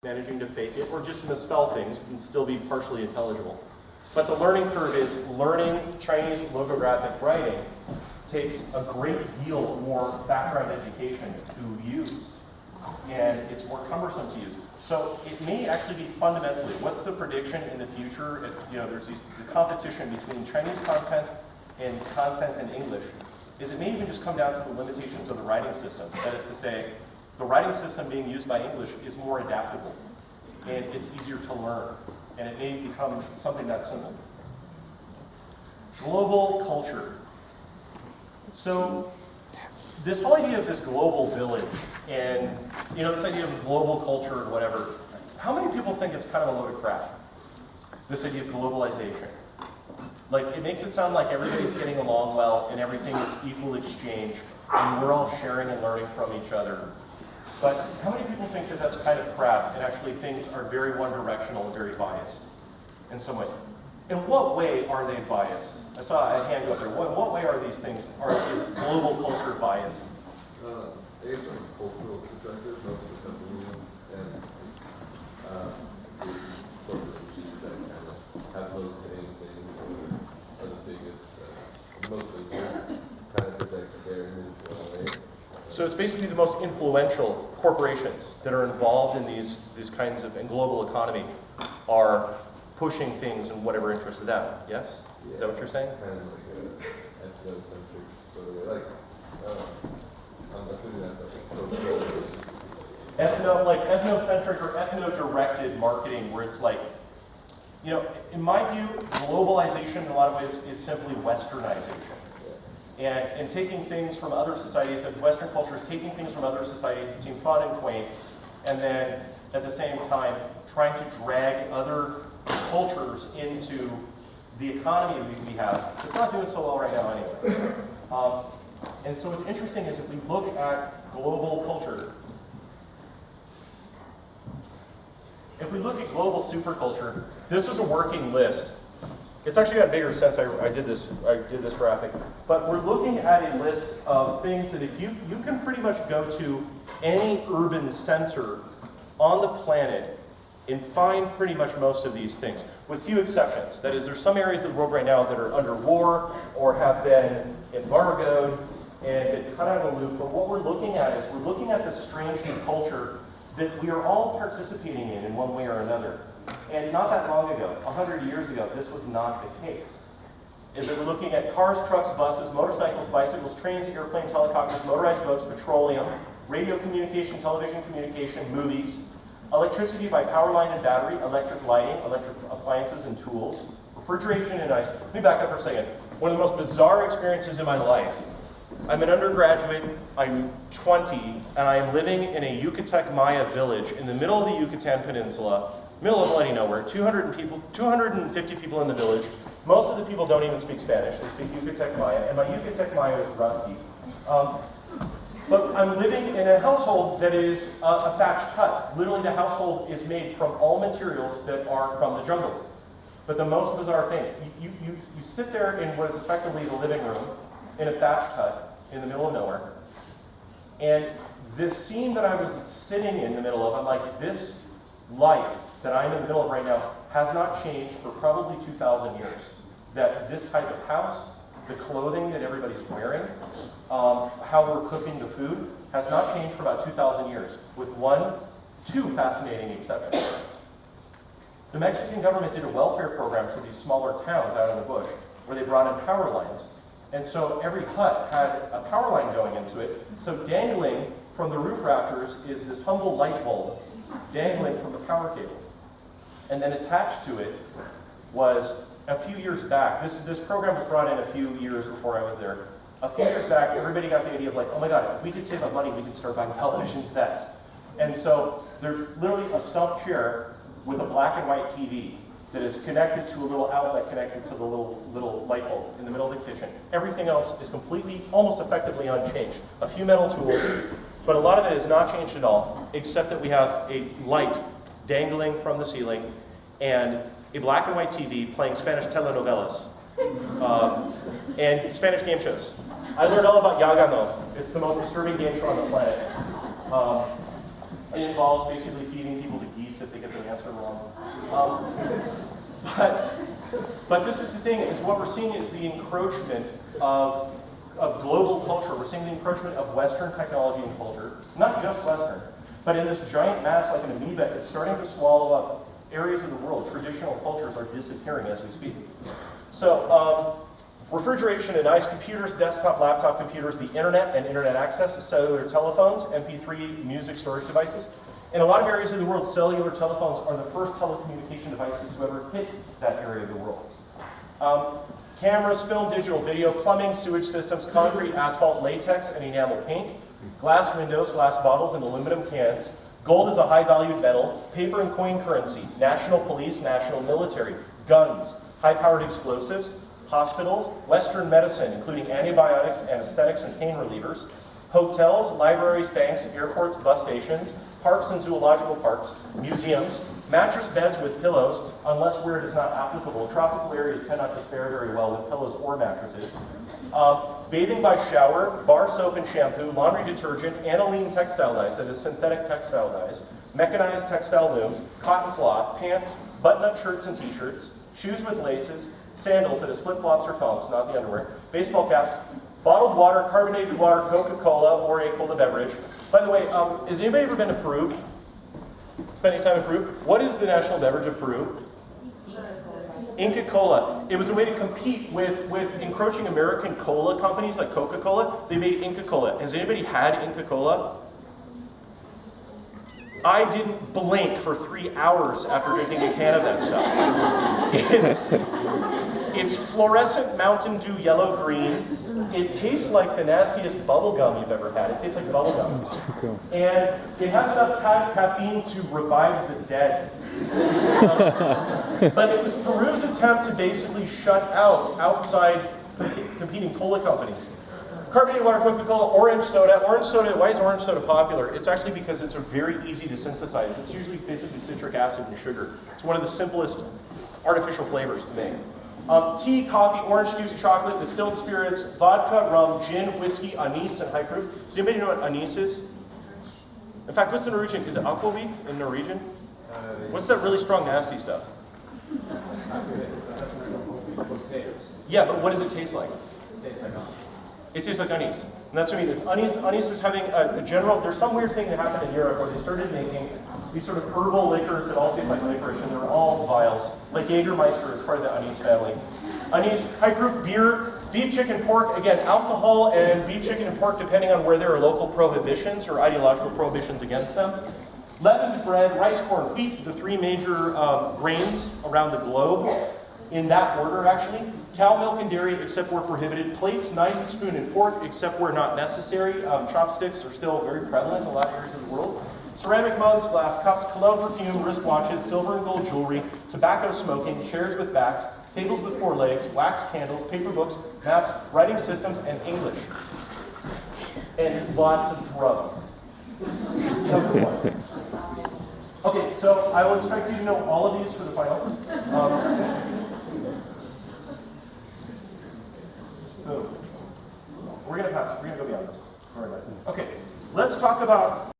managing to fake it, or just misspell things and still be partially intelligible. But the learning curve is learning Chinese logographic writing takes a great deal more background education to use, and it's more cumbersome to use. So it may actually be fundamentally, what's the prediction in the future if there's the competition between Chinese content and content in English, is it may even just come down to the limitations of the writing system. That is to say, the writing system being used by English is more adaptable, and it's easier to learn, and it may become something that simple. Global culture. So this whole idea of this global village, and this idea of global culture or whatever, how many people think it's kind of a load of crap? This idea of globalization. Like, it makes it sound like everybody's getting along well and everything is equal exchange and we're all sharing and learning from each other. But how many people think that that's kind of crap and actually things are very one-directional and very biased in some ways? In what way are they biased? I saw a hand go up there. In what way are these things, is global culture biased? I guess from a cultural perspective, most of the companies and corporations that kind of have those same things are the biggest, mostly kind of protect their image in a way. So it's basically the most influential corporations that are involved in these kinds of, and global economy are pushing things in whatever interests them, yes? Yeah. Is that what you're saying? Kind of like a ethnocentric sort of way. Like, I'm assuming that's like a Like ethnocentric or ethno-directed marketing, where it's like, in my view, globalization in a lot of ways is simply westernization. And taking things from other societies, and Western culture is taking things from other societies that seem fun and quaint, and then at the same time trying to drag other cultures into the economy we have. It's not doing so well right now anyway. And so what's interesting is if we look at global culture, if we look at global superculture, this is a working list. It's actually got a bigger sense. I did this graphic, but we're looking at a list of things that if you can pretty much go to any urban center on the planet and find pretty much most of these things, with few exceptions. That is, there's some areas of the world right now that are under war or have been embargoed and been cut out of the loop. But what we're looking at is we're looking at this strange new culture that we are all participating in one way or another. And not that long ago, 100 years ago, this was not the case. Is that we're looking at cars, trucks, buses, motorcycles, bicycles, trains, airplanes, helicopters, motorized boats, petroleum, radio communication, television communication, movies, electricity by power line and battery, electric lighting, electric appliances and tools, refrigeration and ice. Let me back up for a second. One of the most bizarre experiences in my life. I'm an undergraduate, I'm 20, and I am living in a Yucatec Maya village in the middle of the Yucatan Peninsula, middle of bloody nowhere, 250 people in the village. Most of the people don't even speak Spanish, they speak Yucatec Maya, and my Yucatec Maya is rusty. But I'm living in a household that is a thatched hut. Literally the household is made from all materials that are from the jungle. But the most bizarre thing, you sit there in what is effectively the living room in a thatched hut in the middle of nowhere, and the scene that I was sitting in the middle of, I'm like, this life that I'm in the middle of right now has not changed for probably 2,000 years. That this type of house, the clothing that everybody's wearing, how we're cooking the food, has not changed for about 2,000 years, with two fascinating exceptions. The Mexican government did a welfare program to these smaller towns out in the bush, where they brought in power lines. And so every hut had a power line going into it. So dangling from the roof rafters is this humble light bulb dangling from the power cable. And then attached to it was, a few years back, this program was brought in a few years before I was there. A few years back, everybody got the idea of like, oh my God, if we could save up money, we could start buying television sets. And so there's literally a stump chair with a black and white TV that is connected to a little outlet connected to the little light bulb in the middle of the kitchen. Everything else is completely, almost effectively unchanged. A few metal tools, but a lot of it is not changed at all, except that we have a light dangling from the ceiling and a black and white TV playing Spanish telenovelas and Spanish game shows. I learned all about Yagano. It's the most disturbing game show on the planet. It involves basically feeding people to geese But this is the thing, is what we're seeing is the encroachment of global culture. We're seeing the encroachment of Western technology and culture, not just Western, but in this giant mass like an amoeba, it's starting to swallow up areas of the world. Traditional cultures are disappearing as we speak. So, refrigeration and ice, computers, desktop, laptop computers, the internet and internet access, cellular telephones, MP3 music storage devices. In a lot of areas of the world, cellular telephones are the first telecommunication devices to ever hit that area of the world. Cameras, film, digital video, plumbing, sewage systems, concrete, asphalt, latex, and enamel paint, glass windows, glass bottles, and aluminum cans. Gold is a high-valued metal, paper and coin currency, national police, national military, guns, high-powered explosives, hospitals, Western medicine, including antibiotics, anesthetics, and pain relievers, hotels, libraries, banks, airports, bus stations, parks and zoological parks, museums, mattress beds with pillows, unless where it is not applicable. Tropical areas tend not to fare very well with pillows or mattresses. Bathing by shower, bar soap and shampoo, laundry detergent, aniline textile dyes, that is synthetic textile dyes, mechanized textile looms, cotton cloth, pants, button-up shirts and t-shirts, shoes with laces, sandals, that is flip-flops or thongs, not the underwear, baseball caps, bottled water, carbonated water, Coca-Cola, or a cola beverage. By the way, has anybody ever been to Peru? Spent any time in Peru? What is the national beverage of Peru? Inca Cola. It was a way to compete with encroaching American cola companies like Coca-Cola. They made Inca Cola. Has anybody had Inca Cola? I didn't blink for 3 hours after drinking a can of that stuff. It's fluorescent Mountain Dew yellow-green. It tastes like the nastiest bubble gum you've ever had. It tastes like bubble gum. And it has enough caffeine to revive the dead. But it was Peru's attempt to basically shut out outside competing cola companies. Carbonated water, Coca-Cola, orange soda. Orange soda, why is orange soda popular? It's actually because it's very easy to synthesize. It's usually basically citric acid and sugar. It's one of the simplest artificial flavors to make. Tea, coffee, orange juice, chocolate, distilled spirits, vodka, rum, gin, whiskey, anise, and high proof. Does anybody know what anise is? In fact, what's the Norwegian? Is it aquavit in Norwegian? What's that really strong, nasty stuff? Yeah, but what does it taste like? It tastes like anise. And that's what I mean. Is anise is having a general, there's some weird thing that happened in Europe where they started making these sort of herbal liquors that all taste like licorice, and they're all vile. Like Jägermeister is part of the anise family. Anise, high proof beer, beef, chicken, pork. Again, alcohol and beef, chicken, and pork, depending on where there are local prohibitions or ideological prohibitions against them. Leavened bread, rice, corn, wheat, the three major grains around the globe. In that order, actually. Cow milk and dairy, except where prohibited. Plates, knife, spoon, and fork, except where not necessary. Chopsticks are still very prevalent in a lot of areas of the world. Ceramic mugs, glass cups, cologne, perfume, wristwatches, silver and gold jewelry, tobacco smoking, chairs with backs, tables with 4 legs, wax candles, paper books, maps, writing systems, and English. And lots of drugs. Number 1. Okay, so I will expect you to know all of these for the final. We're going to pass. We're going to go beyond this. All right. Okay, let's talk about